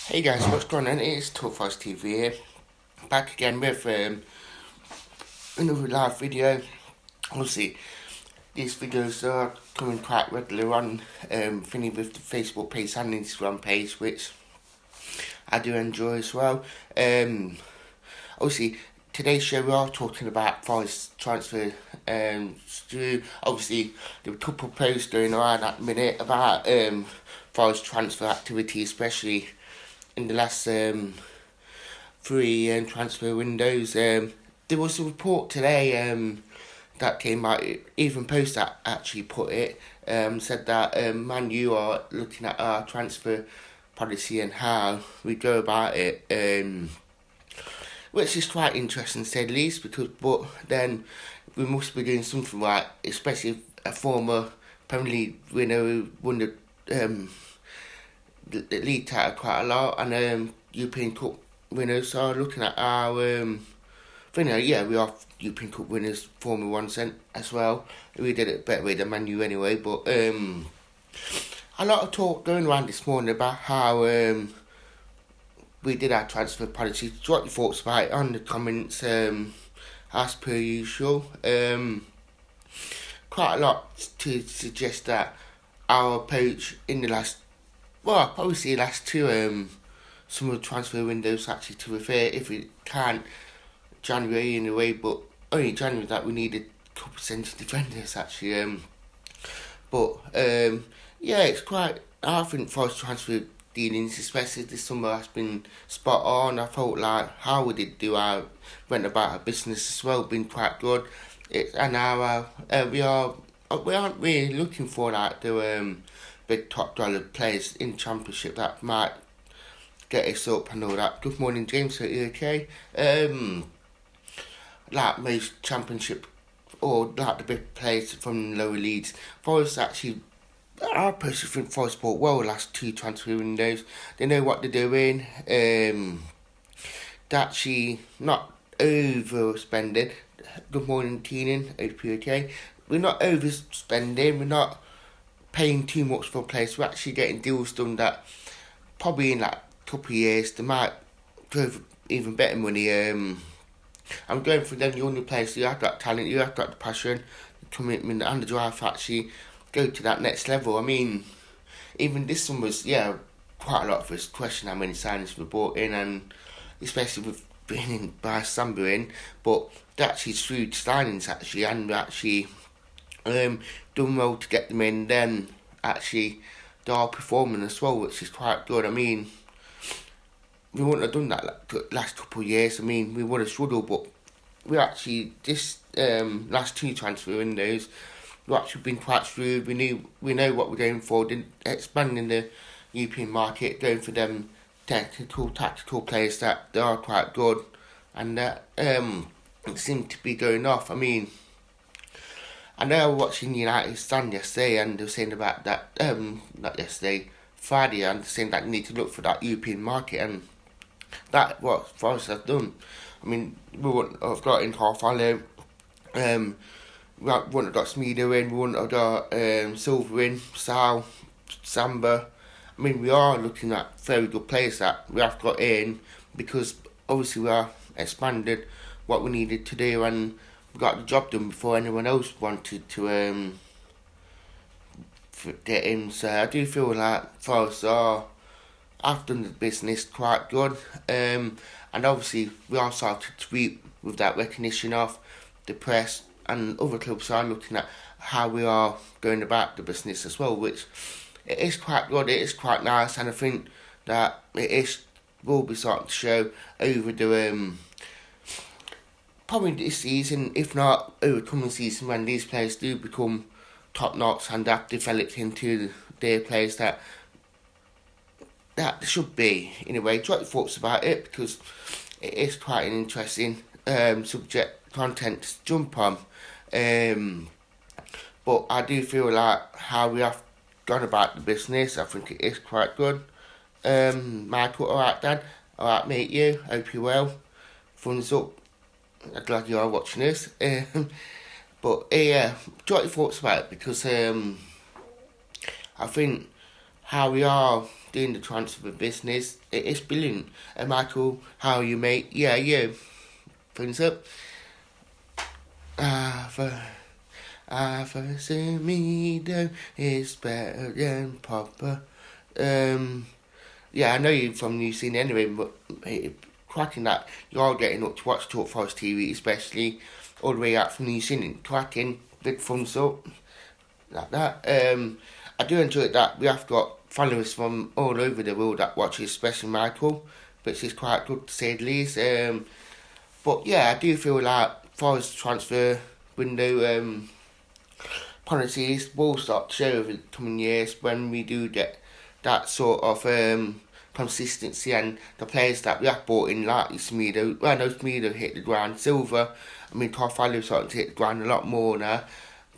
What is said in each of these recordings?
Hey guys, what's going on? It's Tough TV here, back again with another live video. Obviously, these videos are coming quite regular on thingy with the Facebook page and Instagram page, which I do enjoy as well. Obviously, today's show we are talking about Forest transfer. Obviously, there were a couple of posts going around at the minute about Forest transfer activity, especially in the last three transfer windows. There was a report today that came out, even Post that actually put it, said that Man U are looking at our transfer policy and how we go about it, which is quite interesting to say the least, but then we must be doing something right, especially a former Premier League winner who won the league title quite a lot, and European Cup winners are looking at our we are European Cup winners, Formula 1 cent as well. We did it better way than Man U anyway, but a lot of talk going around this morning about how we did our transfer policy. What your thoughts about it on the comments, as per usual. Quite a lot to suggest that our approach in the last, well, probably say last two summer transfer windows, actually, to be fair, if we can't January in a way, but only January that we needed a couple of centre defenders actually. Yeah, it's quite. I think for us transfer dealings, especially this summer, has been spot on. I felt like how we did do our went about our business as well, been quite good. And now we aren't really looking for like the big top dollar players in Championship that might get us up and all that. Good morning, James. Are you okay? Like most Championship or like the big players from lower leagues, Forest actually, I personally think Forest bought well the last two transfer windows. They know what they're doing. They're actually not overspending. Good morning, Keenan. Hope you're okay. We're not overspending. We're not paying too much for players. We're actually getting deals done that probably in like a couple of years they might go for even better money. I'm going for them younger players. You have got talent, you have got the passion, the commitment, and the drive to actually go to that next level. I mean, even this one was, quite a lot of us question how many signings we brought in, and especially with bringing by Samba in, but they actually shrewd signings actually, and we actually done well to get them in. Then actually they are performing as well, which is quite good. I mean, we wouldn't have done that last couple of years. I mean, we would have struggled, but we actually this last two transfer windows, we've actually been quite shrewd. We know what we're going for. Expanding the European market, going for them tactical players that they are quite good, and that it seemed to be going off. I mean, I know I was watching United stand yesterday, and they were saying about that not yesterday, Friday, and they're saying that you need to look for that European market, and that what Forest have done. I mean, we wouldn't have got in Carvalho, we wouldn't have got Smedo in, we wouldn't have got Silver in, Sal, Samba. I mean, we are looking at very good players that we have got in, because obviously we are expanded what we needed to do, and we got the job done before anyone else wanted to get in. So I do feel like Forest are, I've done the business quite good, and obviously we are starting to reap with that recognition of the press, and other clubs are looking at how we are going about the business as well, which it is quite good, it is quite nice, and I think that will be starting to show over the probably this season, if not over the coming season, when these players do become top notch and have developed into their players that should be, in a way. Drop your thoughts about it, because it is quite an interesting subject content to jump on. But I do feel like how we have gone about the business, I think it is quite good. Michael, alright Dan? Alright mate, you? Hope you're well. Thumbs up. I'm glad you are watching this. But yeah, drop your thoughts about it, because I think how we are doing the transfer business. It's brilliant. Michael, how are you, mate? Yeah, you. Thumbs up. Arthur Semedo is better than Papa. Yeah, I know you're from New Zealand anyway, but cracking that you're getting up to watch Talk Forest TV, especially all the way out from New Zealand. Cracking, big thumbs up, like that. I do enjoy that we have got followers from all over the world that watch, especially Michael, which is quite good to say the least. But yeah, I do feel like Forest transfer window policies will start to show over the coming years when we do get that sort of consistency, and the players that we have bought in, like Smedo. Well, no, Smedo hit the ground. Silver, I mean, Carvalho starting to hit the ground a lot more now.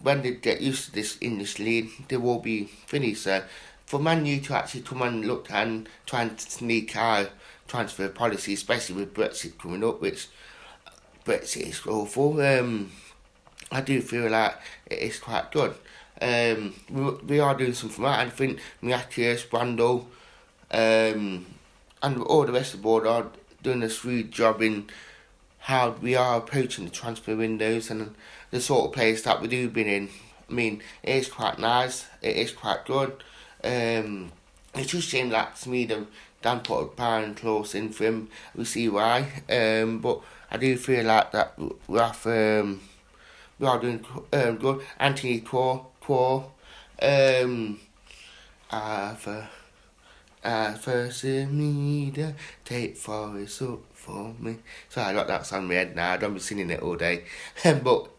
When they get used to this in this league, they will be finished. So for Man U to actually come and look and try and sneak out transfer policy, especially with Brexit coming up, which Brexit is awful. I do feel like it is quite good. We are doing something right. I think Miakius, Brando, and all the rest of the board are doing a shrewd job in how we are approaching the transfer windows and the sort of players that we do bring in. I mean, it is quite nice. It is quite good. It's just a shame that Smedo Dan put a pound close in for him. We see why. But I do feel like that we are doing good. Anthony Core, Arthur Semedo, take Forest up for me. So I got that song in my head now. I don't be singing it all day. But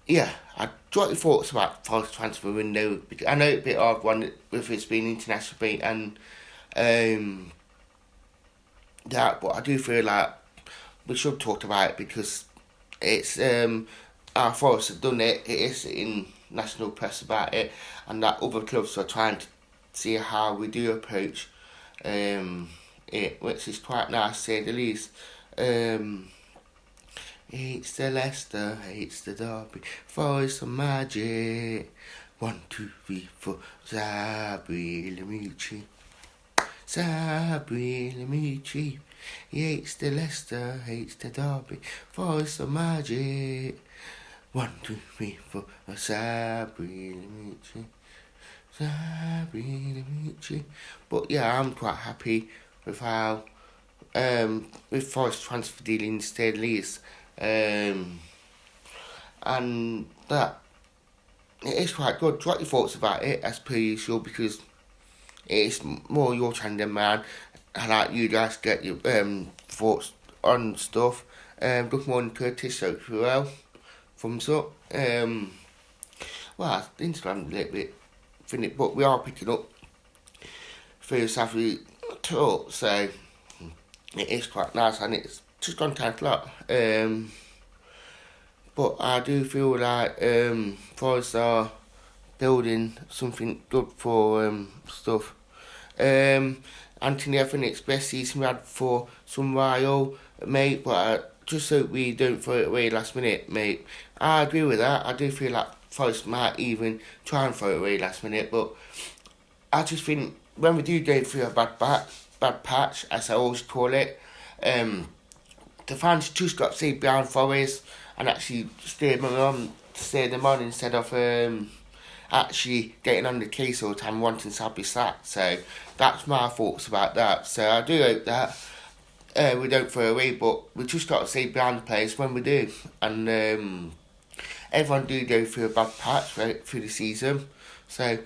yeah, what your thoughts about Forest transfer window? Because I know it's a bit of one with it's been international beat and that, but I do feel like we should talk about it because it's our Forest have done it. It is in national press about it, and that other clubs are trying to see how we do approach it, which is quite nice to say the least. It's the Leicester, it's the Derby, Forest of Magic. 1, 2, 3, 4, Sabri Lamici. Sabri Lamici. He hates the Leicester, hates the Derby, Forest of Magic. 1, 2, 3, 4, Sabri Lamici. Sabri Lamici. But yeah, I'm quite happy with how with Forest transfer dealings to say the least. And that it is quite good. What your thoughts about it as per usual, because it's more your channel than mine. I like you guys get your thoughts on stuff. Good morning, Curtis. Hope you well. Thumbs up. Well, Instagram a little bit finished, but we are picking up first Saturday talk, so it is quite nice and it's just gone quite a lot. But I do feel like Forest are building something good for stuff. Anthony, I think it's best season we had for some while, mate, but I just hope we don't throw it away last minute, mate. I agree with that. I do feel like Forest might even try and throw it away last minute, but I just think when we do go through a bad patch, as I always call it, the fans just got to stay behind Forest and actually steer them on instead of actually getting on the case all the time wanting to be sacked. So that's my thoughts about that. So I do hope that we don't throw away, but we just got to stay behind the players when we do. And everyone do go through a bad patch through the season. So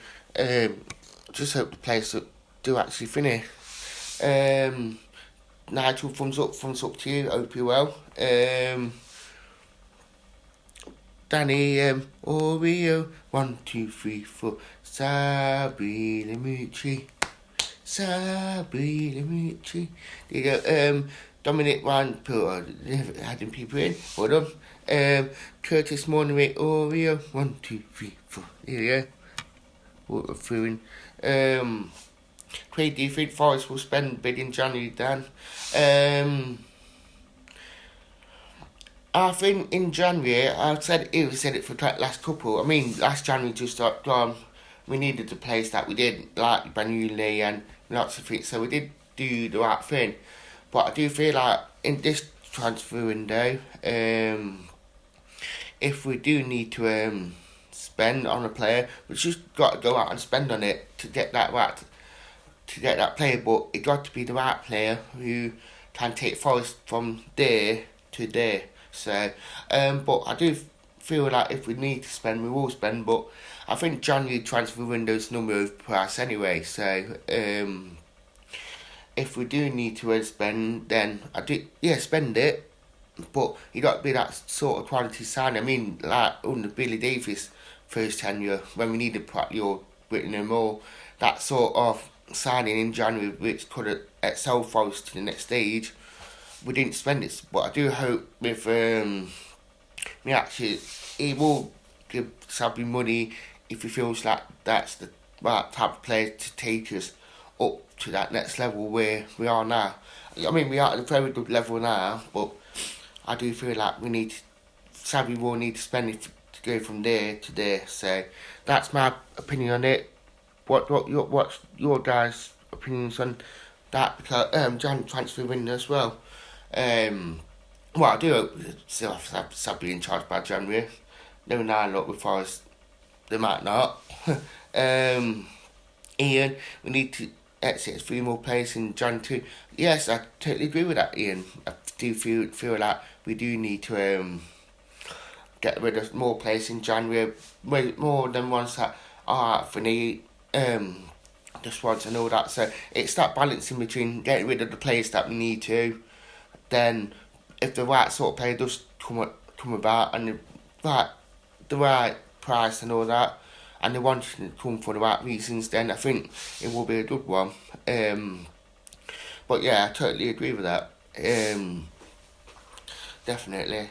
just hope the players do actually finish. Nigel, thumbs up to you. Hope you're well. Danny, Oreo, 1, 2, 3, 4, Sabri Lamucci. There you go. Dominic Ryan put adding people in. Hold on. Curtis Morning with Oreo, 1, 2, 3, 4. There you go. What through in. Craig, do you think Forest will spend big in January, Dan? I think in January, I said it for the last couple. I mean, last January just gone we needed a place that we did like Banuli and lots of things, so we did do the right thing. But I do feel like in this transfer window, if we do need to spend on a player, we just got to go out and spend on it to get that right, to get that player. But it got to be the right player who can take Forest from there to there. So, but I do feel like if we need to spend, we will spend. But I think January transfer window's number of price anyway. So, if we do need to spend, then I do spend it. But you got to be that sort of quality sign. I mean, like under Billy Davies' first tenure, when we needed Pratley or Whittingham or that sort of signing in January, which could have excelled Forest to the next stage, we didn't spend it. But I do hope with me actually, he will give Sabri money if he feels like that's the right type of player to take us up to that next level where we are now. I mean, we are at a very good level now, but I do feel like we need, Sabri will need to spend it to go from there to there. So that's my opinion on it. What's your guys' opinions on that? Because Jan transfer window as well. Well, I do hope still have Sabri in charge by January. No, now look with Forest, they might not. Ian, we need to exit 3 more players in Jan too. Yes, I totally agree with that, Ian. I do feel like we do need to get rid of more players in January, more than ones that are for the squads and all that. So it's that balancing between getting rid of the players that we need to, then if the right sort of player does come about and the right price and all that, and they want to come for the right reasons, then I think it will be a good one. But yeah, I totally agree with that. Definitely.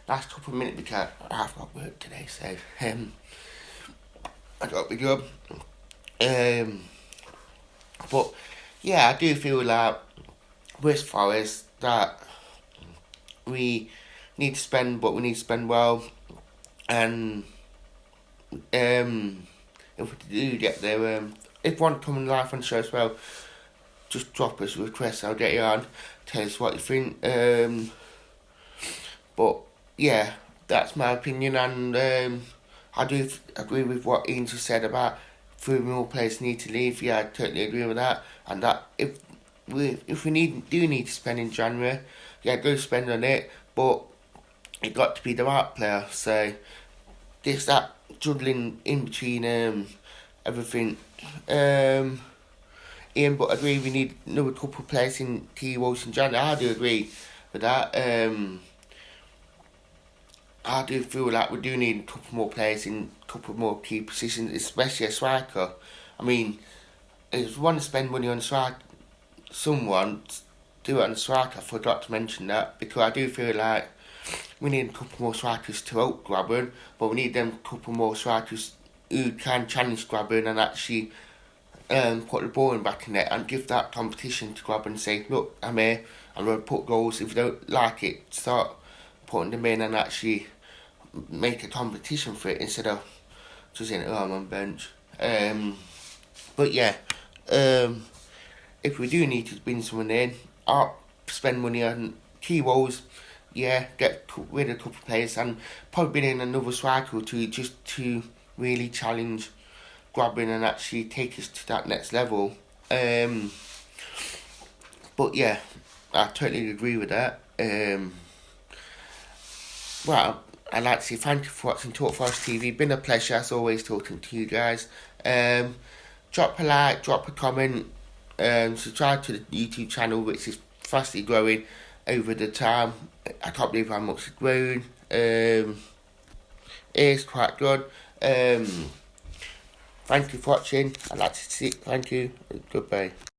Last couple of minutes because I've got work today, so I got to be good. But yeah, I do feel like with Forest that we need to spend, but we need to spend well. And if we do get there, if you want to come live on the show as well, just drop us a request. I'll get you on. Tell us what you think. But yeah, that's my opinion, and I do agree with what Ian just said about 3 more players need to leave. Yeah, I totally agree with that. And that if we do need to spend in January, yeah, go spend on it. But it got to be the right player. So there's that juggling in between everything. Ian, but I agree we need another couple of players in T Wolves in January. I do agree with that. I do feel like we do need a couple more players in a couple more key positions, especially a striker. I mean, if we want to spend money on someone, do it on a striker. I forgot to mention that, because I do feel like we need a couple more strikers to help Grabban, but we need them couple more strikers who can challenge Grabban and actually put the ball in back in net and give that competition to Grabban and say, look, I'm here, I'm going to put goals. If you don't like it, start putting them in and actually make a competition for it instead of just saying, oh, I'm on bench. But yeah, if we do need to bring someone in, I'll spend money on key roles. Yeah, get rid of a couple of players and probably bring in another striker to really challenge Grabban and actually take us to that next level. But yeah, I totally agree with that. Well, I'd like to say thank you for watching Talk Forest TV. Been a pleasure as always talking to you guys. Drop a like, drop a comment, subscribe to the YouTube channel, which is fastly growing over the time. I can't believe how much it's grown. It's quite good. Thank you for watching. I'd like to say thank you. Goodbye.